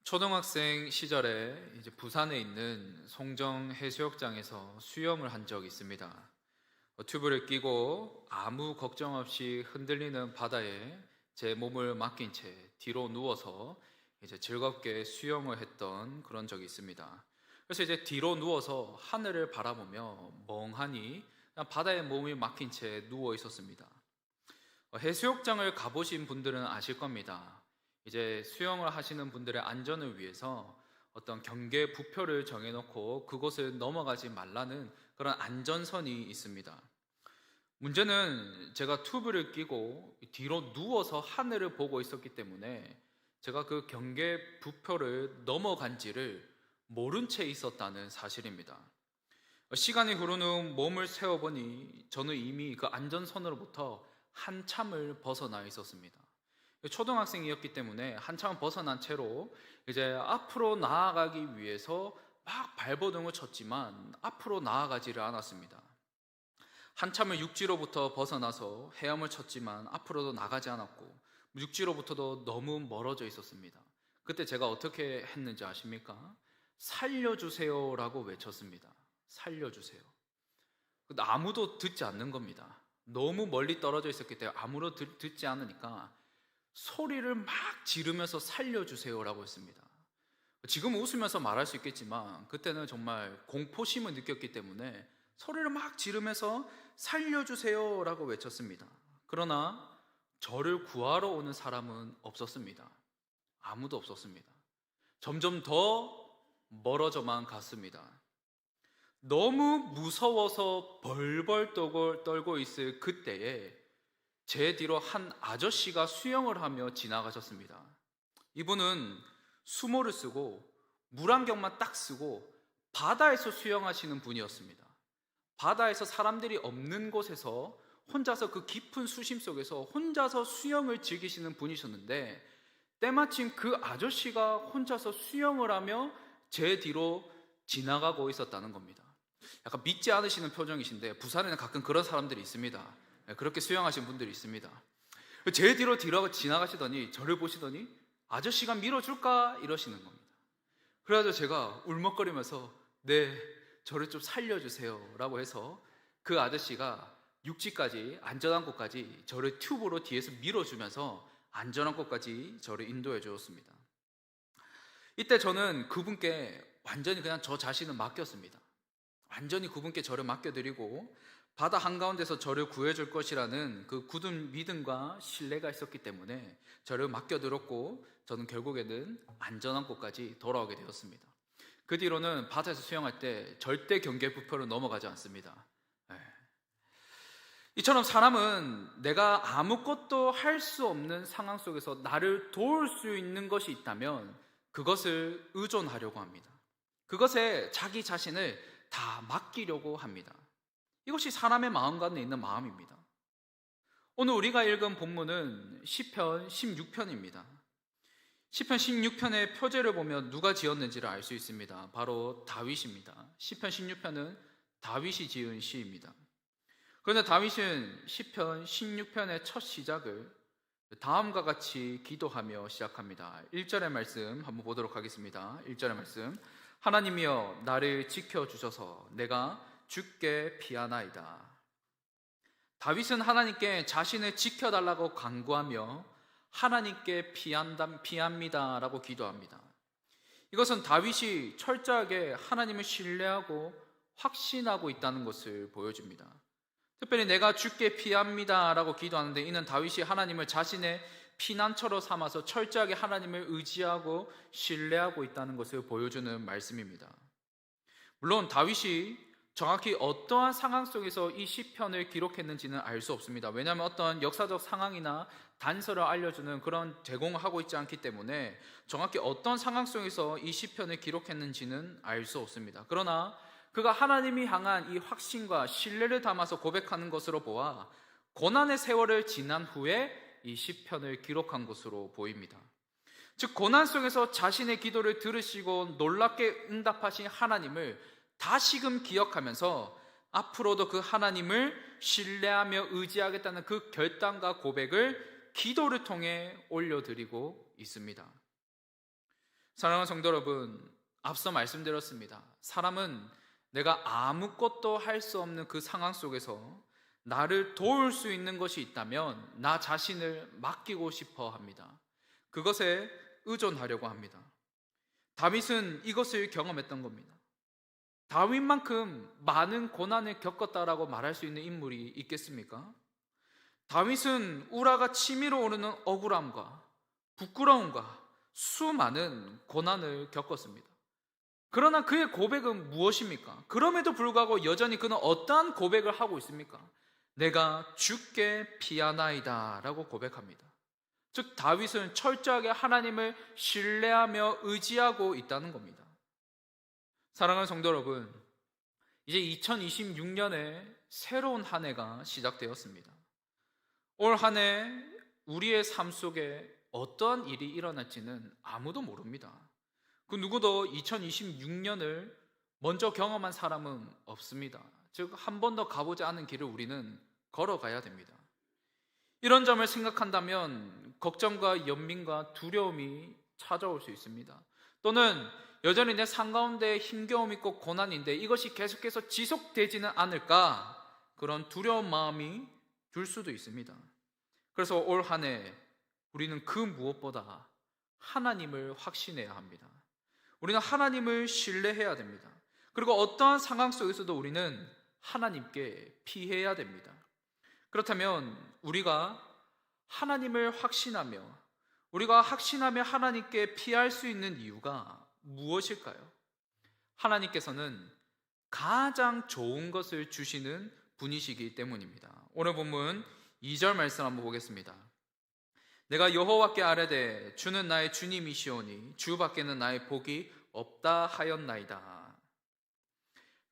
초등학생 시절에 이제 부산에 있는 송정 해수욕장에서 수영을 한 적이 있습니다. 튜브를 끼고 아무 걱정 없이 흔들리는 바다에 제 몸을 맡긴 채 뒤로 누워서 이제 즐겁게 수영을 했던 그런 적이 있습니다. 그래서 이제 뒤로 누워서 하늘을 바라보며 멍하니 그냥 바다에 몸이 막힌 채 누워 있었습니다. 해수욕장을 가보신 분들은 아실 겁니다. 이제 수영을 하시는 분들의 안전을 위해서 어떤 경계 부표를 정해놓고 그곳을 넘어가지 말라는 그런 안전선이 있습니다. 문제는 제가 튜브를 끼고 뒤로 누워서 하늘을 보고 있었기 때문에 제가 그 경계 부표를 넘어간지를 모른 채 있었다는 사실입니다. 시간이 흐른 후 몸을 세워보니 저는 이미 그 안전선으로부터 한참을 벗어나 있었습니다. 초등학생이었기 때문에 한참 벗어난 채로 이제 앞으로 나아가기 위해서 막 발버둥을 쳤지만 앞으로 나아가지를 않았습니다. 한참을 육지로부터 벗어나서 헤엄을 쳤지만 앞으로도 나가지 않았고 육지로부터도 너무 멀어져 있었습니다. 그때 제가 어떻게 했는지 아십니까? 살려주세요라고 외쳤습니다. 살려주세요. 근데 아무도 듣지 않는 겁니다. 너무 멀리 떨어져 있었기 때문에 아무도 듣지 않으니까 소리를 막 지르면서 살려주세요라고 했습니다. 지금 웃으면서 말할 수 있겠지만 그때는 정말 공포심을 느꼈기 때문에 소리를 막 지르면서 살려주세요라고 외쳤습니다. 그러나 저를 구하러 오는 사람은 없었습니다. 아무도 없었습니다. 점점 더 멀어져만 갔습니다. 너무 무서워서 벌벌 떨고 있을 그때에 제 뒤로 한 아저씨가 수영을 하며 지나가셨습니다. 이분은 수모를 쓰고 물안경만 딱 쓰고 바다에서 수영하시는 분이었습니다. 바다에서 사람들이 없는 곳에서 혼자서 그 깊은 수심 속에서 혼자서 수영을 즐기시는 분이셨는데 때마침 그 아저씨가 혼자서 수영을 하며 제 뒤로 지나가고 있었다는 겁니다. 약간 믿지 않으시는 표정이신데 부산에는 가끔 그런 사람들이 있습니다. 그렇게 수영하시는 분들이 있습니다. 제 뒤로 지나가시더니 저를 보시더니 아저씨가 밀어줄까? 이러시는 겁니다. 그래가지고 제가 울먹거리면서 네, 저를 좀 살려주세요 라고 해서 그 아저씨가 육지까지 안전한 곳까지 저를 튜브로 뒤에서 밀어주면서 안전한 곳까지 저를 인도해 주었습니다. 이때 저는 그분께 완전히 그냥 저 자신을 맡겼습니다. 완전히 그분께 저를 맡겨드리고 바다 한가운데서 저를 구해줄 것이라는 그 굳은 믿음과 신뢰가 있었기 때문에 저를 맡겨들었고 저는 결국에는 안전한 곳까지 돌아오게 되었습니다. 그 뒤로는 바다에서 수영할 때 절대 경계 부표를 넘어가지 않습니다. 이처럼 사람은 내가 아무것도 할 수 없는 상황 속에서 나를 도울 수 있는 것이 있다면 그것을 의존하려고 합니다. 그것에 자기 자신을 다 맡기려고 합니다. 이것이 사람의 마음 가운데 있는 마음입니다. 오늘 우리가 읽은 본문은 시편 16편입니다. 시편 16편의 표제를 보면 누가 지었는지를 알 수 있습니다. 바로 다윗입니다. 시편 16편은 다윗이 지은 시입니다. 그런데 다윗은 시편 16편의 첫 시작을 다음과 같이 기도하며 시작합니다. 1절의 말씀 한번 보도록 하겠습니다. 1절의 말씀. 하나님이여 나를 지켜주셔서 내가 주께 피하나이다. 다윗은 하나님께 자신을 지켜달라고 간구하며 하나님께 피합니다 라고 기도합니다. 이것은 다윗이 철저하게 하나님을 신뢰하고 확신하고 있다는 것을 보여줍니다. 특별히 내가 주께 피합니다 라고 기도하는데 이는 다윗이 하나님을 자신의 피난처로 삼아서 철저하게 하나님을 의지하고 신뢰하고 있다는 것을 보여주는 말씀입니다. 물론 다윗이 정확히 어떠한 상황 속에서 이 시편을 기록했는지는 알 수 없습니다. 왜냐하면 어떤 역사적 상황이나 단서를 알려주는 그런 제공을 하고 있지 않기 때문에 정확히 어떤 상황 속에서 이 시편을 기록했는지는 알 수 없습니다. 그러나 그가 하나님이 향한 이 확신과 신뢰를 담아서 고백하는 것으로 보아 고난의 세월을 지난 후에 이 시편을 기록한 것으로 보입니다. 즉 고난 속에서 자신의 기도를 들으시고 놀랍게 응답하신 하나님을 다시금 기억하면서 앞으로도 그 하나님을 신뢰하며 의지하겠다는 그 결단과 고백을 기도를 통해 올려드리고 있습니다. 사랑하는 성도 여러분, 앞서 말씀드렸습니다. 사람은 내가 아무것도 할 수 없는 그 상황 속에서 나를 도울 수 있는 것이 있다면 나 자신을 맡기고 싶어 합니다. 그것에 의존하려고 합니다. 다윗은 이것을 경험했던 겁니다. 다윗만큼 많은 고난을 겪었다라고 말할 수 있는 인물이 있겠습니까? 다윗은 우라가 치밀어 오르는 억울함과 부끄러움과 수많은 고난을 겪었습니다. 그러나 그의 고백은 무엇입니까? 그럼에도 불구하고 여전히 그는 어떠한 고백을 하고 있습니까? 내가 주께 피하나이다 라고 고백합니다. 즉 다윗은 철저하게 하나님을 신뢰하며 의지하고 있다는 겁니다. 사랑하는 성도 여러분, 이제 2026년에 새로운 한 해가 시작되었습니다. 올 한 해 우리의 삶 속에 어떠한 일이 일어날지는 아무도 모릅니다. 그 누구도 2026년을 먼저 경험한 사람은 없습니다. 즉, 한 번도 가보지 않은 길을 우리는 걸어가야 됩니다. 이런 점을 생각한다면 걱정과 연민과 두려움이 찾아올 수 있습니다. 또는 여전히 내 삶 가운데 힘겨움 있고 고난인데 이것이 계속해서 지속되지는 않을까, 그런 두려운 마음이 들 수도 있습니다. 그래서 올 한 해 우리는 그 무엇보다 하나님을 확신해야 합니다. 우리는 하나님을 신뢰해야 됩니다. 그리고 어떠한 상황 속에서도 우리는 하나님께 피해야 됩니다. 그렇다면 우리가 하나님을 확신하며 하나님께 피할 수 있는 이유가 무엇일까요? 하나님께서는 가장 좋은 것을 주시는 분이시기 때문입니다. 오늘 본문 2절 말씀 한번 보겠습니다. 내가 여호와께 아뢰되 주는 나의 주님이시오니 주 밖에는 나의 복이 없다 하였나이다.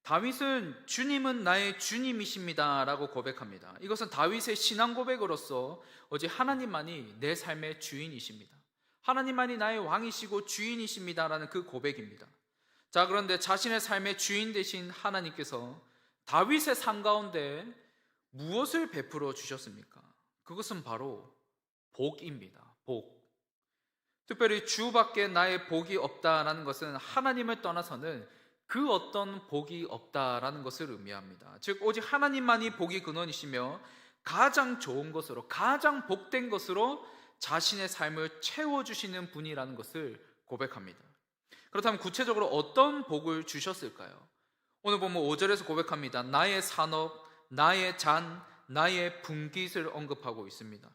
다윗은 주님은 나의 주님이십니다 라고 고백합니다. 이것은 다윗의 신앙 고백으로서 오직 하나님만이 내 삶의 주인이십니다. 하나님만이 나의 왕이시고 주인이십니다 라는 그 고백입니다. 자, 그런데 자신의 삶의 주인 되신 하나님께서 다윗의 삶 가운데 무엇을 베풀어 주셨습니까? 그것은 바로 복입니다. 복. 특별히 주밖에 나의 복이 없다라는 것은 하나님을 떠나서는 그 어떤 복이 없다라는 것을 의미합니다. 즉 오직 하나님만이 복이 근원이시며 가장 좋은 것으로, 가장 복된 것으로 자신의 삶을 채워주시는 분이라는 것을 고백합니다. 그렇다면 구체적으로 어떤 복을 주셨을까요? 오늘 보면 5절에서 고백합니다. 나의 산업, 나의 잔, 나의 분깃을 언급하고 있습니다.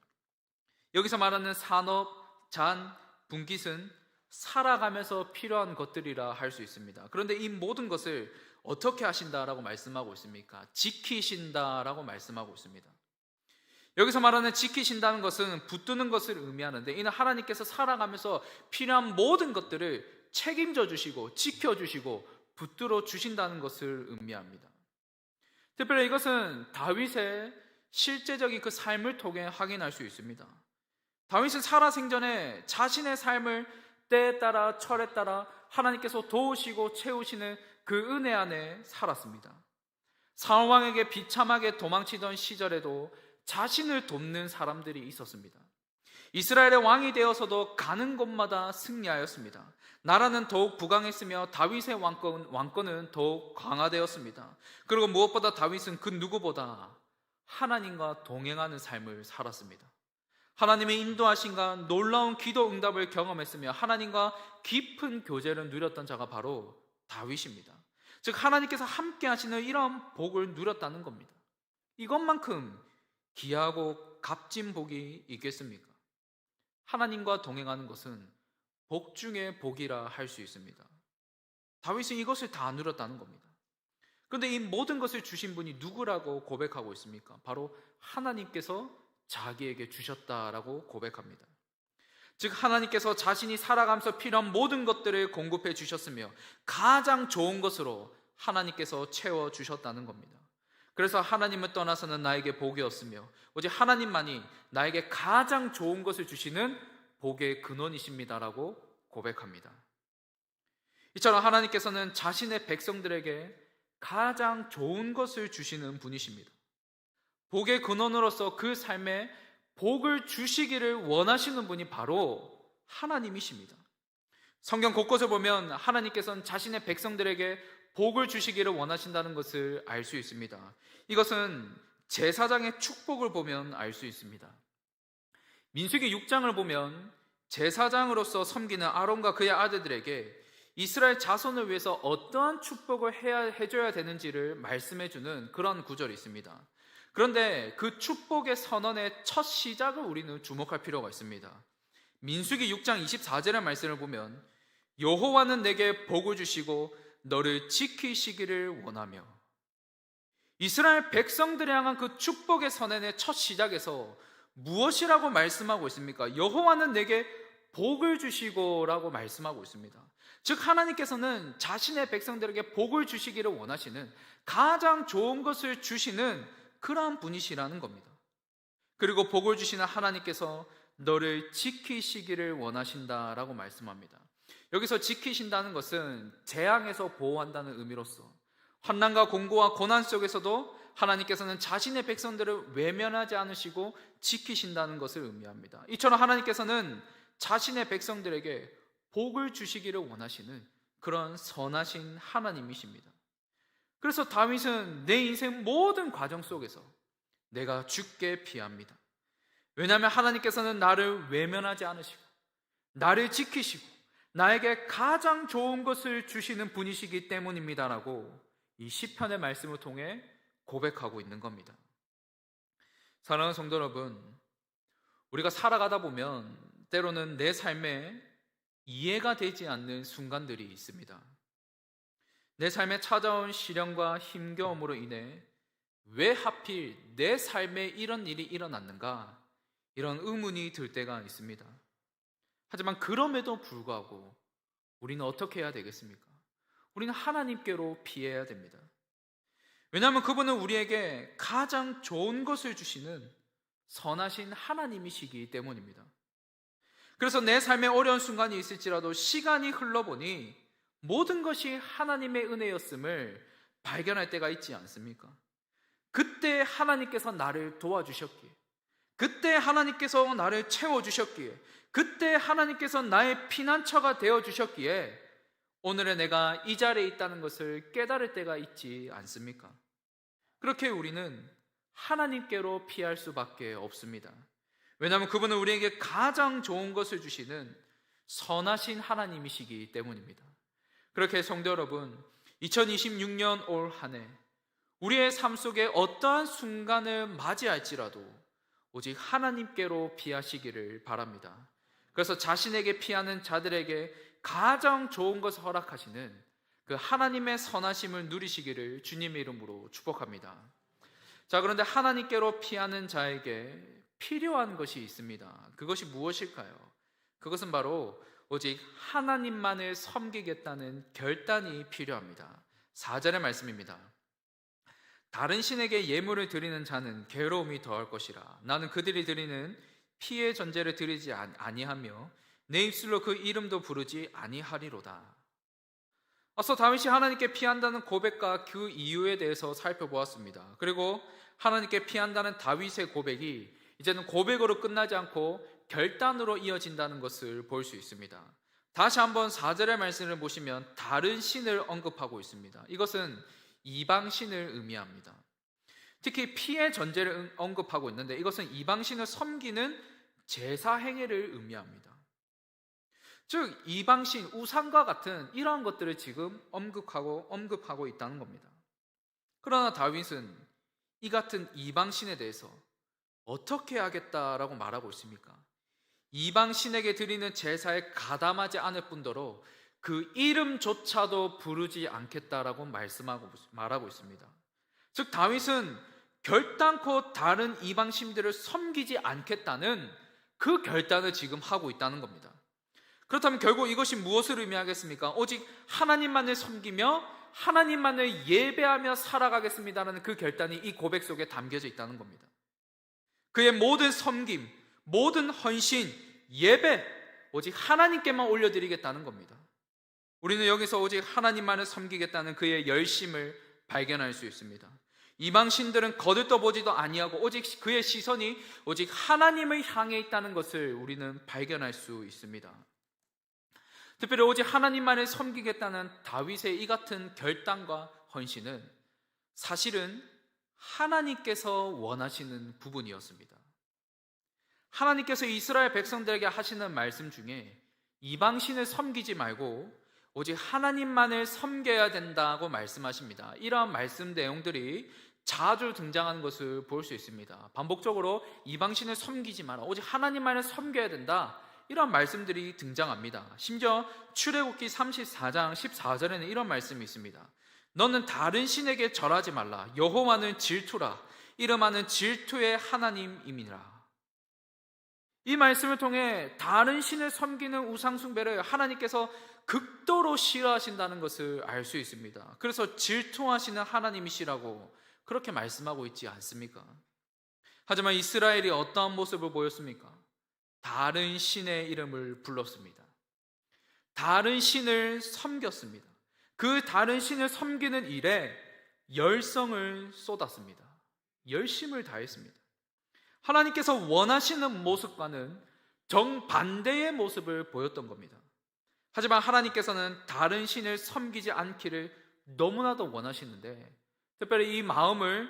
여기서 말하는 산업, 잔, 분깃은 살아가면서 필요한 것들이라 할 수 있습니다. 그런데 이 모든 것을 어떻게 하신다라고 말씀하고 있습니까? 지키신다라고 말씀하고 있습니다. 여기서 말하는 지키신다는 것은 붙드는 것을 의미하는데, 이는 하나님께서 살아가면서 필요한 모든 것들을 책임져 주시고 지켜주시고 붙들어 주신다는 것을 의미합니다. 특별히 이것은 다윗의 실제적인 그 삶을 통해 확인할 수 있습니다. 다윗은 살아생전에 자신의 삶을 때에 따라 철에 따라 하나님께서 도우시고 채우시는 그 은혜 안에 살았습니다. 사울 왕에게 비참하게 도망치던 시절에도 자신을 돕는 사람들이 있었습니다. 이스라엘의 왕이 되어서도 가는 곳마다 승리하였습니다. 나라는 더욱 부강했으며 다윗의 왕권은 더욱 강화되었습니다. 그리고 무엇보다 다윗은 그 누구보다 하나님과 동행하는 삶을 살았습니다. 하나님의 인도하심과 놀라운 기도 응답을 경험했으며 하나님과 깊은 교제를 누렸던 자가 바로 다윗입니다. 즉 하나님께서 함께 하시는 이런 복을 누렸다는 겁니다. 이것만큼 귀하고 값진 복이 있겠습니까? 하나님과 동행하는 것은 복 중에 복이라 할 수 있습니다. 다윗은 이것을 다 누렸다는 겁니다. 그런데 이 모든 것을 주신 분이 누구라고 고백하고 있습니까? 바로 하나님께서 자기에게 주셨다라고 고백합니다. 즉 하나님께서 자신이 살아가면서 필요한 모든 것들을 공급해 주셨으며 가장 좋은 것으로 하나님께서 채워 주셨다는 겁니다. 그래서 하나님을 떠나서는 나에게 복이 없으며 오직 하나님만이 나에게 가장 좋은 것을 주시는 복의 근원이십니다라고 고백합니다. 이처럼 하나님께서는 자신의 백성들에게 가장 좋은 것을 주시는 분이십니다. 복의 근원으로서 그 삶에 복을 주시기를 원하시는 분이 바로 하나님이십니다. 성경 곳곳을 보면 하나님께서는 자신의 백성들에게 복을 주시기를 원하신다는 것을 알 수 있습니다. 이것은 제사장의 축복을 보면 알 수 있습니다. 민수기 6장을 보면 제사장으로서 섬기는 아론과 그의 아들들에게 이스라엘 자손을 위해서 어떠한 축복을 해줘야 되는지를 말씀해주는 그런 구절이 있습니다. 그런데 그 축복의 선언의 첫 시작을 우리는 주목할 필요가 있습니다. 민수기 6장 24절의 말씀을 보면 여호와는 내게 복을 주시고 너를 지키시기를 원하며, 이스라엘 백성들을 향한 그 축복의 선언의 첫 시작에서 무엇이라고 말씀하고 있습니까? 여호와는 내게 복을 주시고 라고 말씀하고 있습니다. 즉 하나님께서는 자신의 백성들에게 복을 주시기를 원하시는, 가장 좋은 것을 주시는 그러한 분이시라는 겁니다. 그리고 복을 주시는 하나님께서 너를 지키시기를 원하신다라고 말씀합니다. 여기서 지키신다는 것은 재앙에서 보호한다는 의미로서 환난과 공고와 고난 속에서도 하나님께서는 자신의 백성들을 외면하지 않으시고 지키신다는 것을 의미합니다. 이처럼 하나님께서는 자신의 백성들에게 복을 주시기를 원하시는 그런 선하신 하나님이십니다. 그래서 다윗은 내 인생 모든 과정 속에서 내가 주께 피합니다. 왜냐하면 하나님께서는 나를 외면하지 않으시고 나를 지키시고 나에게 가장 좋은 것을 주시는 분이시기 때문입니다라고 이 시편의 말씀을 통해 고백하고 있는 겁니다. 사랑하는 성도 여러분, 우리가 살아가다 보면 때로는 내 삶에 이해가 되지 않는 순간들이 있습니다. 내 삶에 찾아온 시련과 힘겨움으로 인해 왜 하필 내 삶에 이런 일이 일어났는가, 이런 의문이 들 때가 있습니다. 하지만 그럼에도 불구하고 우리는 어떻게 해야 되겠습니까? 우리는 하나님께로 피해야 됩니다. 왜냐하면 그분은 우리에게 가장 좋은 것을 주시는 선하신 하나님이시기 때문입니다. 그래서 내 삶에 어려운 순간이 있을지라도 시간이 흘러보니 모든 것이 하나님의 은혜였음을 발견할 때가 있지 않습니까? 그때 하나님께서 나를 도와주셨기에, 그때 하나님께서 나를 채워주셨기에, 그때 하나님께서 나의 피난처가 되어주셨기에 오늘의 내가 이 자리에 있다는 것을 깨달을 때가 있지 않습니까? 그렇게 우리는 하나님께로 피할 수밖에 없습니다. 왜냐하면 그분은 우리에게 가장 좋은 것을 주시는 선하신 하나님이시기 때문입니다. 그렇게 성도 여러분, 2026년 올 한 해 우리의 삶 속에 어떠한 순간을 맞이할지라도 오직 하나님께로 피하시기를 바랍니다. 그래서 자신에게 피하는 자들에게 가장 좋은 것을 허락하시는 그 하나님의 선하심을 누리시기를 주님의 이름으로 축복합니다. 자, 그런데 하나님께로 피하는 자에게 필요한 것이 있습니다. 그것이 무엇일까요? 그것은 바로 오직 하나님만을 섬기겠다는 결단이 필요합니다. 4절의 말씀입니다. 다른 신에게 예물을 드리는 자는 괴로움이 더할 것이라. 나는 그들이 드리는 피의 전제를 드리지 아니하며 내 입술로 그 이름도 부르지 아니하리로다. 앞서 다윗이 하나님께 피한다는 고백과 그 이유에 대해서 살펴보았습니다. 그리고 하나님께 피한다는 다윗의 고백이 이제는 고백으로 끝나지 않고 결단으로 이어진다는 것을 볼 수 있습니다. 다시 한번 4절의 말씀을 보시면 다른 신을 언급하고 있습니다. 이것은 이방신을 의미합니다. 특히 피의 전제를 언급하고 있는데 이것은 이방신을 섬기는 제사 행위를 의미합니다. 즉 이방신, 우상과 같은 이러한 것들을 지금 언급하고 있다는 겁니다. 그러나 다윗은 이 같은 이방신에 대해서 어떻게 하겠다라고 말하고 있습니까? 이방신에게 드리는 제사에 가담하지 않을 뿐더러 그 이름조차도 부르지 않겠다라고 말하고 있습니다. 즉 다윗은 결단코 다른 이방신들을 섬기지 않겠다는 그 결단을 지금 하고 있다는 겁니다. 그렇다면 결국 이것이 무엇을 의미하겠습니까? 오직 하나님만을 섬기며 하나님만을 예배하며 살아가겠습니다라는 그 결단이 이 고백 속에 담겨져 있다는 겁니다. 그의 모든 섬김, 모든 헌신, 예배 오직 하나님께만 올려드리겠다는 겁니다. 우리는 여기서 오직 하나님만을 섬기겠다는 그의 열심을 발견할 수 있습니다. 이방신들은 거들떠보지도 아니하고 오직 그의 시선이 오직 하나님을 향해 있다는 것을 우리는 발견할 수 있습니다. 특별히 오직 하나님만을 섬기겠다는 다윗의 이 같은 결단과 헌신은 사실은 하나님께서 원하시는 부분이었습니다. 하나님께서 이스라엘 백성들에게 하시는 말씀 중에 이방신을 섬기지 말고 오직 하나님만을 섬겨야 된다고 말씀하십니다. 이러한 말씀 내용들이 자주 등장하는 것을 볼 수 있습니다. 반복적으로 이방신을 섬기지 마라, 오직 하나님만을 섬겨야 된다, 이런 말씀들이 등장합니다. 심지어 출애굽기 34장 14절에는 이런 말씀이 있습니다. 너는 다른 신에게 절하지 말라. 여호와는 질투라. 이름하는 질투의 하나님임이라. 이 말씀을 통해 다른 신을 섬기는 우상 숭배를 하나님께서 극도로 싫어하신다는 것을 알 수 있습니다. 그래서 질투하시는 하나님이시라고 그렇게 말씀하고 있지 않습니까? 하지만 이스라엘이 어떠한 모습을 보였습니까? 다른 신의 이름을 불렀습니다. 다른 신을 섬겼습니다. 그 다른 신을 섬기는 일에 열성을 쏟았습니다. 열심을 다했습니다. 하나님께서 원하시는 모습과는 정반대의 모습을 보였던 겁니다. 하지만 하나님께서는 다른 신을 섬기지 않기를 너무나도 원하시는데, 특별히 이 마음을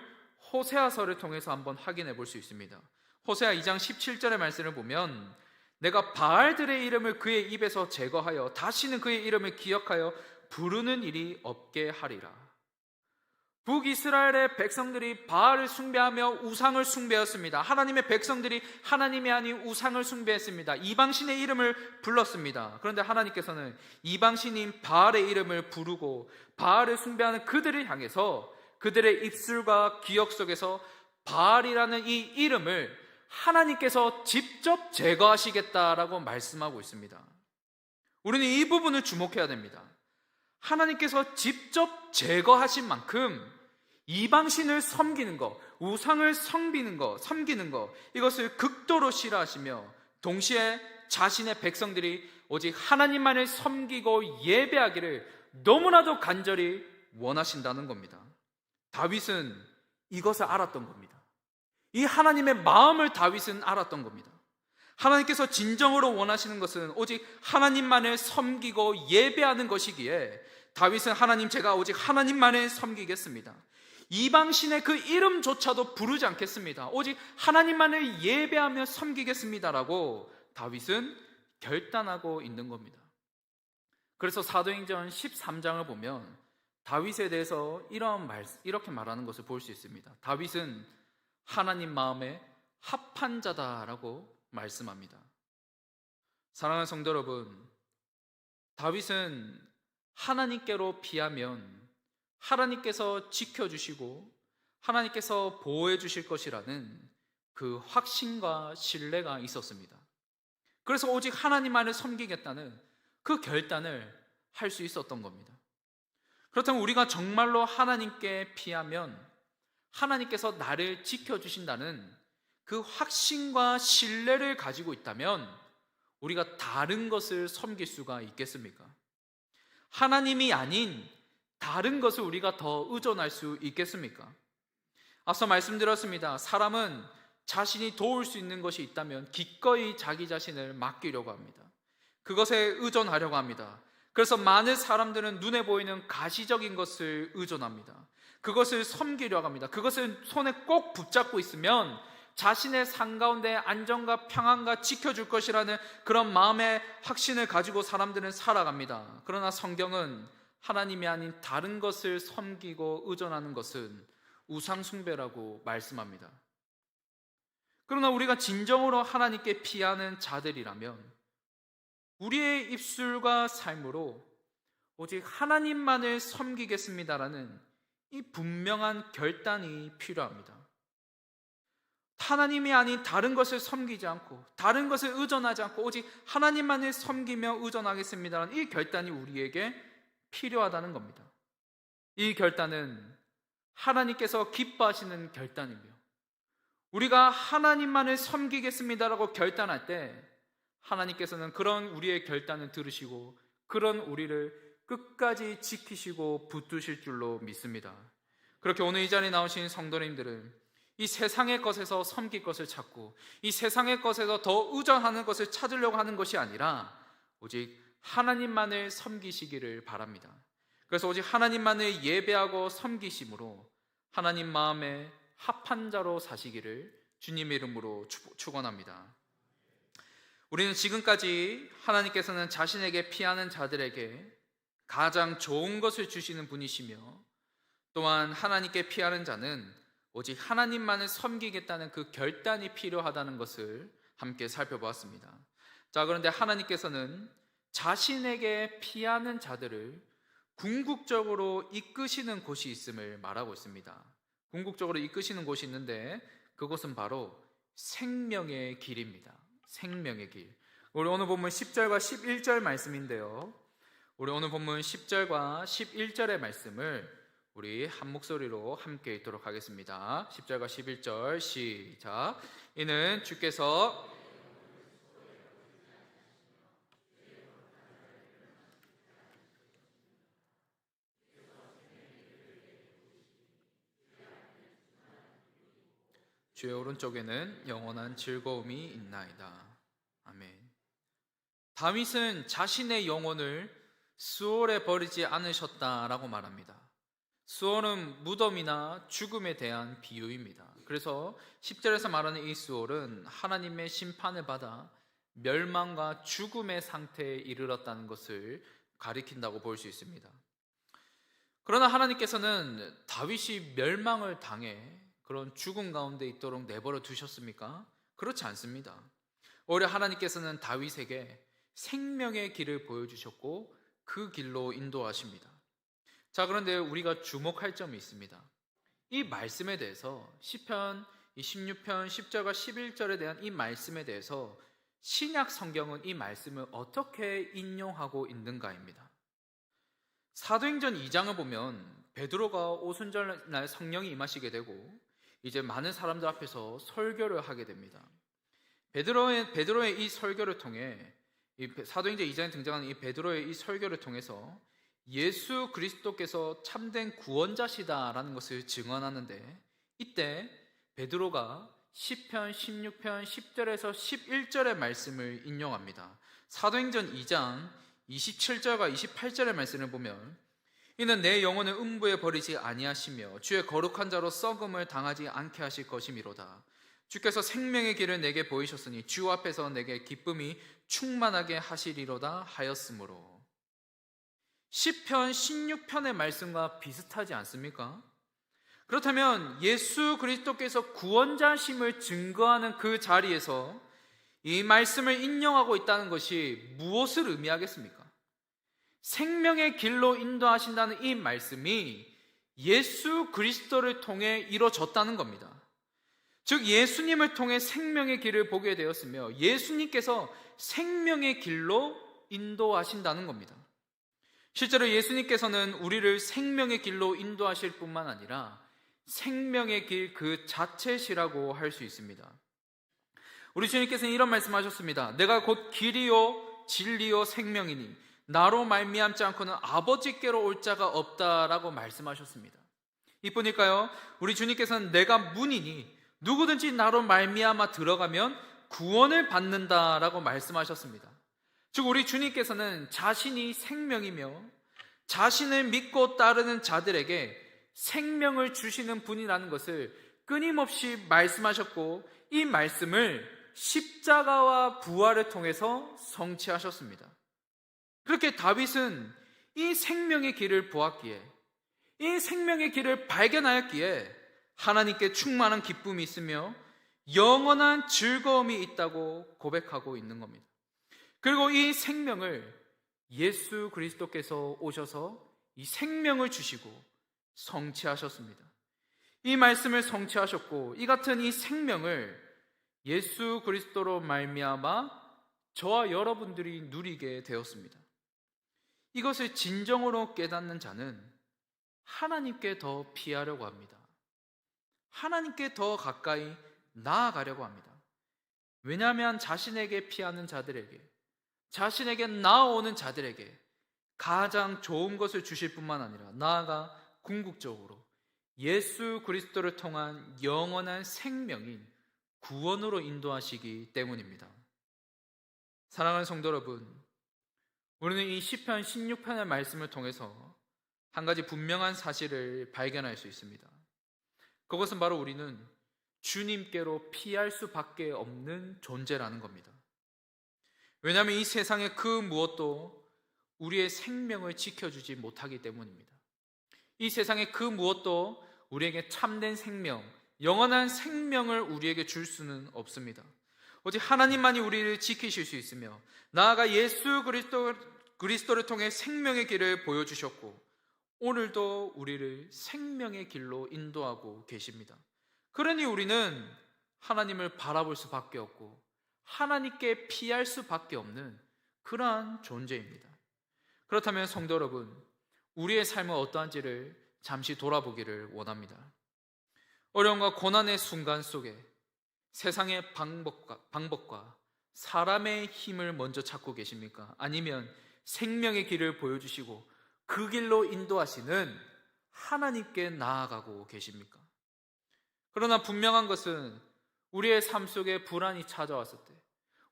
호세아서를 통해서 한번 확인해 볼 수 있습니다. 호세아 2장 17절의 말씀을 보면 내가 바알들의 이름을 그의 입에서 제거하여 다시는 그의 이름을 기억하여 부르는 일이 없게 하리라. 북이스라엘의 백성들이 바알을 숭배하며 우상을 숭배했습니다. 하나님의 백성들이 하나님이 아닌 우상을 숭배했습니다. 이방신의 이름을 불렀습니다. 그런데 하나님께서는 이방신인 바알의 이름을 부르고 바알을 숭배하는 그들을 향해서 그들의 입술과 기억 속에서 바알이라는 이 이름을 하나님께서 직접 제거하시겠다라고 말씀하고 있습니다. 우리는 이 부분을 주목해야 됩니다. 하나님께서 직접 제거하신 만큼 이방신을 섬기는 것, 우상을 섬기는 것, 이것을 극도로 싫어하시며 동시에 자신의 백성들이 오직 하나님만을 섬기고 예배하기를 너무나도 간절히 원하신다는 겁니다. 다윗은 이것을 알았던 겁니다. 이 하나님의 마음을 다윗은 알았던 겁니다. 하나님께서 진정으로 원하시는 것은 오직 하나님만을 섬기고 예배하는 것이기에 다윗은 하나님, 제가 오직 하나님만을 섬기겠습니다. 이방신의 그 이름조차도 부르지 않겠습니다. 오직 하나님만을 예배하며 섬기겠습니다라고 다윗은 결단하고 있는 겁니다. 그래서 사도행전 13장을 보면 다윗에 대해서 이렇게 말하는 것을 볼 수 있습니다. 다윗은 하나님 마음에 합한 자다라고 말씀합니다. 사랑하는 성도 여러분, 다윗은 하나님께로 피하면 하나님께서 지켜주시고 하나님께서 보호해 주실 것이라는 그 확신과 신뢰가 있었습니다. 그래서 오직 하나님만을 섬기겠다는 그 결단을 할 수 있었던 겁니다. 그렇다면 우리가 정말로 하나님께 피하면 하나님께서 나를 지켜주신다는 그 확신과 신뢰를 가지고 있다면 우리가 다른 것을 섬길 수가 있겠습니까? 하나님이 아닌 다른 것을 우리가 더 의존할 수 있겠습니까? 앞서 말씀드렸습니다. 사람은 자신이 도울 수 있는 것이 있다면 기꺼이 자기 자신을 맡기려고 합니다. 그것에 의존하려고 합니다. 그래서 많은 사람들은 눈에 보이는 가시적인 것을 의존합니다. 그것을 섬기려고 합니다. 그것을 손에 꼭 붙잡고 있으면 자신의 삶 가운데 안정과 평안과 지켜줄 것이라는 그런 마음의 확신을 가지고 사람들은 살아갑니다. 그러나 성경은 하나님이 아닌 다른 것을 섬기고 의존하는 것은 우상숭배라고 말씀합니다. 그러나 우리가 진정으로 하나님께 피하는 자들이라면 우리의 입술과 삶으로 오직 하나님만을 섬기겠습니다라는 이 분명한 결단이 필요합니다. 하나님이 아닌 다른 것을 섬기지 않고 다른 것을 의존하지 않고 오직 하나님만을 섬기며 의존하겠습니다라는 이 결단이 우리에게 필요하다는 겁니다. 이 결단은 하나님께서 기뻐하시는 결단이며 우리가 하나님만을 섬기겠습니다라고 결단할 때 하나님께서는 그런 우리의 결단을 들으시고 그런 우리를 끝까지 지키시고 붙드실 줄로 믿습니다. 그렇게 오늘 이 자리에 나오신 성도님들은 이 세상의 것에서 섬길 것을 찾고 이 세상의 것에서 더 의존하는 것을 찾으려고 하는 것이 아니라 오직 하나님만을 섬기시기를 바랍니다. 그래서 오직 하나님만을 예배하고 섬기심으로 하나님 마음에 합한 자로 사시기를 주님의 이름으로 축원합니다. 우리는 지금까지 하나님께서는 자신에게 피하는 자들에게 가장 좋은 것을 주시는 분이시며, 또한 하나님께 피하는 자는 오직 하나님만을 섬기겠다는 그 결단이 필요하다는 것을 함께 살펴보았습니다. 자, 그런데 하나님께서는 자신에게 피하는 자들을 궁극적으로 이끄시는 곳이 있음을 말하고 있습니다. 궁극적으로 이끄시는 곳이 있는데 그곳은 바로 생명의 길입니다. 생명의 길. 우리 오늘 본문 10절과 11절 말씀인데요, 우리 오늘 본문 10절과 11절의 말씀을 우리 한 목소리로 함께 읽도록 하겠습니다. 10절과 11절 시작. 이는 주께서 주의 오른쪽에는 영원한 즐거움이 있나이다. 아멘. 다윗은 자신의 영혼을 수월에 버리지 않으셨다라고 말합니다. 수월은 무덤이나 죽음에 대한 비유입니다. 그래서 10절에서 말하는 이 수월은 하나님의 심판을 받아 멸망과 죽음의 상태에 이르렀다는 것을 가리킨다고 볼 수 있습니다. 그러나 하나님께서는 다윗이 멸망을 당해 그런 죽음 가운데 있도록 내버려 두셨습니까? 그렇지 않습니다. 오히려 하나님께서는 다윗에게 생명의 길을 보여주셨고 그 길로 인도하십니다. 자, 그런데 우리가 주목할 점이 있습니다. 이 말씀에 대해서 시편 16편 10절과 11절에 대한 이 말씀에 대해서 신약 성경은 이 말씀을 어떻게 인용하고 있는가입니다. 사도행전 2장을 보면 베드로가 오순절날 성령이 임하시게 되고 이제 많은 사람들 앞에서 설교를 하게 됩니다. 베드로의 이 설교를 통해, 사도행전 2장에 등장하는 이 베드로의 이 설교를 통해서 예수 그리스도께서 참된 구원자시다라는 것을 증언하는데, 이때 베드로가 시편 16편 10절에서 11절의 말씀을 인용합니다. 사도행전 2장 27절과 28절의 말씀을 보면, 이는 내 영혼을 음부에 버리지 아니하시며 주의 거룩한 자로 썩음을 당하지 않게 하실 것이미로다. 주께서 생명의 길을 내게 보이셨으니 주 앞에서 내게 기쁨이 충만하게 하시리로다 하였으므로. 시편 16편의 말씀과 비슷하지 않습니까? 그렇다면 예수 그리스도께서 구원자심을 증거하는 그 자리에서 이 말씀을 인용하고 있다는 것이 무엇을 의미하겠습니까? 생명의 길로 인도하신다는 이 말씀이 예수 그리스도를 통해 이루어졌다는 겁니다. 즉 예수님을 통해 생명의 길을 보게 되었으며 예수님께서 생명의 길로 인도하신다는 겁니다. 실제로 예수님께서는 우리를 생명의 길로 인도하실 뿐만 아니라 생명의 길 그 자체시라고 할 수 있습니다. 우리 주님께서는 이런 말씀하셨습니다. 내가 곧 길이요 진리요 생명이니 나로 말미암지 않고는 아버지께로 올 자가 없다라고 말씀하셨습니다. 이뿐일까요? 우리 주님께서는 내가 문이니 누구든지 나로 말미암아 들어가면 구원을 받는다라고 말씀하셨습니다. 즉 우리 주님께서는 자신이 생명이며 자신을 믿고 따르는 자들에게 생명을 주시는 분이라는 것을 끊임없이 말씀하셨고, 이 말씀을 십자가와 부활을 통해서 성취하셨습니다. 그렇게 다윗은 이 생명의 길을 보았기에, 이 생명의 길을 발견하였기에 하나님께 충만한 기쁨이 있으며 영원한 즐거움이 있다고 고백하고 있는 겁니다. 그리고 이 생명을 예수 그리스도께서 오셔서 이 생명을 주시고 성취하셨습니다. 이 말씀을 성취하셨고 이 같은 이 생명을 예수 그리스도로 말미암아 저와 여러분들이 누리게 되었습니다. 이것을 진정으로 깨닫는 자는 하나님께 더 피하려고 합니다. 하나님께 더 가까이 나아가려고 합니다. 왜냐하면 자신에게 피하는 자들에게, 자신에게 나아오는 자들에게 가장 좋은 것을 주실 뿐만 아니라 나아가 궁극적으로 예수 그리스도를 통한 영원한 생명인 구원으로 인도하시기 때문입니다. 사랑하는 성도 여러분, 우리는 이 시편 16편의 말씀을 통해서 한 가지 분명한 사실을 발견할 수 있습니다. 그것은 바로 우리는 주님께로 피할 수밖에 없는 존재라는 겁니다. 왜냐하면 이 세상의 그 무엇도 우리의 생명을 지켜주지 못하기 때문입니다. 이 세상의 그 무엇도 우리에게 참된 생명, 영원한 생명을 우리에게 줄 수는 없습니다. 오직 하나님만이 우리를 지키실 수 있으며 나아가 예수 그리스도를 통해 생명의 길을 보여주셨고 오늘도 우리를 생명의 길로 인도하고 계십니다. 그러니 우리는 하나님을 바라볼 수밖에 없고 하나님께 피할 수밖에 없는 그러한 존재입니다. 그렇다면 성도 여러분, 우리의 삶은 어떠한지를 잠시 돌아보기를 원합니다. 어려움과 고난의 순간 속에 세상의 방법과 사람의 힘을 먼저 찾고 계십니까? 아니면 생명의 길을 보여주시고 그 길로 인도하시는 하나님께 나아가고 계십니까? 그러나 분명한 것은 우리의 삶 속에 불안이 찾아왔을 때,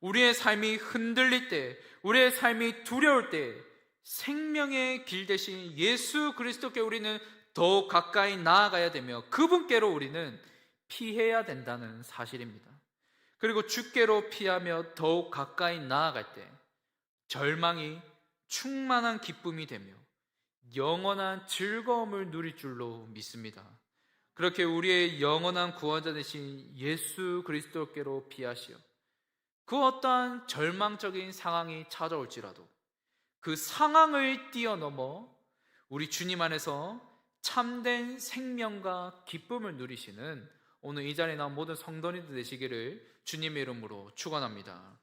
우리의 삶이 흔들릴 때, 우리의 삶이 두려울 때 생명의 길 대신 예수 그리스도께 우리는 더욱 가까이 나아가야 되며 그분께로 우리는 피해야 된다는 사실입니다. 그리고 주께로 피하며 더욱 가까이 나아갈 때 절망이 충만한 기쁨이 되며 영원한 즐거움을 누릴 줄로 믿습니다. 그렇게 우리의 영원한 구원자 되신 예수 그리스도께로 피하시어 그 어떠한 절망적인 상황이 찾아올지라도 그 상황을 뛰어넘어 우리 주님 안에서 참된 생명과 기쁨을 누리시는 오늘 이 자리에 나온 모든 성도님들 되시기를 주님의 이름으로 축원합니다.